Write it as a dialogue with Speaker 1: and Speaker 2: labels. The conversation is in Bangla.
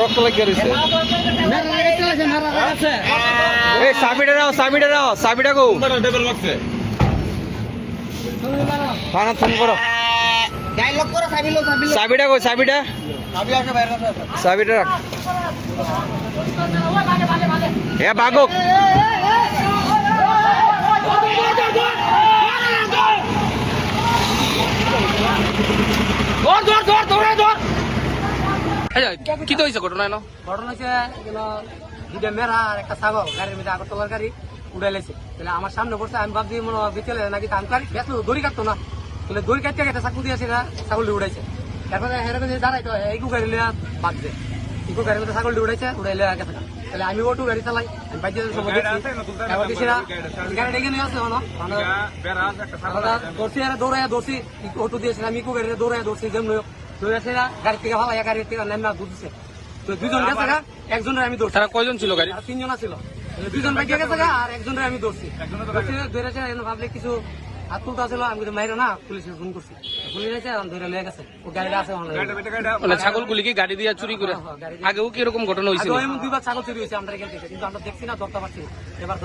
Speaker 1: রক্ত লাগিয়ে রয়েছে। চাবিটা দাও চাবিটা গো ফোন করো। চাবিটা গো চাবিটা চাবিটা রাখ। এ বাগক কি তো হয়েছে ঘটনা?
Speaker 2: ঘটনা হচ্ছে দুটা মেয়েরা আর একটা ছাগল গাড়ির মধ্যে আগরতলার গাড়ি উড়াই লাইছে। তাহলে আমার সামনে পড়ছে, আমি ভাবছি মনে হয় বিকেলে নাকি আমি গাড়ি ব্যস্ত দড়ি কাটতো না, তাহলে দড়ি কাটতে একটা চাকু দিয়েছে না, ছাগলটি উড়াইছে। তারপরে হেরকম দাঁড়াইতো এইকু গাড়ি লিয়া বাঁধছে, ইকু গাড়ির মধ্যে ছাগলটি উড়াইছে, উড়াই লিয়া গেছে। তাহলে আমি ওটু গাড়ি চালাই, আমি বাইরে সময় দেখছি দিছি না গাড়ি ডেকে নিয়ে আসছে ধরছি আর দৌড়াইয়া ধরছি, অটো দিয়েছিলাম ইকু গাড়িতে দৌড়াইয়া ধরছি, যেমন দৌড়াইছে না গাড়ি থেকে ভালো গাড়ির থেকে নেমে দুধছে। তো দুজন গেছে গা, একজনের আমি ধরছি।
Speaker 1: তারা কয়জন ছিল গাড়ি?
Speaker 2: তিনজন ছিল, দুজন বাইকে গেছে গা আর একজনের আমি ধরছি। ধরেছে ভাবলে কিছু হাত তুলতে ছিল, আমি মাইরে না পুলিশে ফোন করছি, পুলিশ এসে ধরে লিয়ে গেছে। ও গাড়িটা আছে
Speaker 1: মানে ছাগলগুলি কি গাড়ি দিয়ে চুরি করে? আগেও কি এরকম ঘটনা হয়েছিল?
Speaker 2: দুইবার ছাগল চুরি হয়েছে আমরা এখান থেকে, কিন্তু আমরা দেখছি না, ধরতে পারছি না। এবার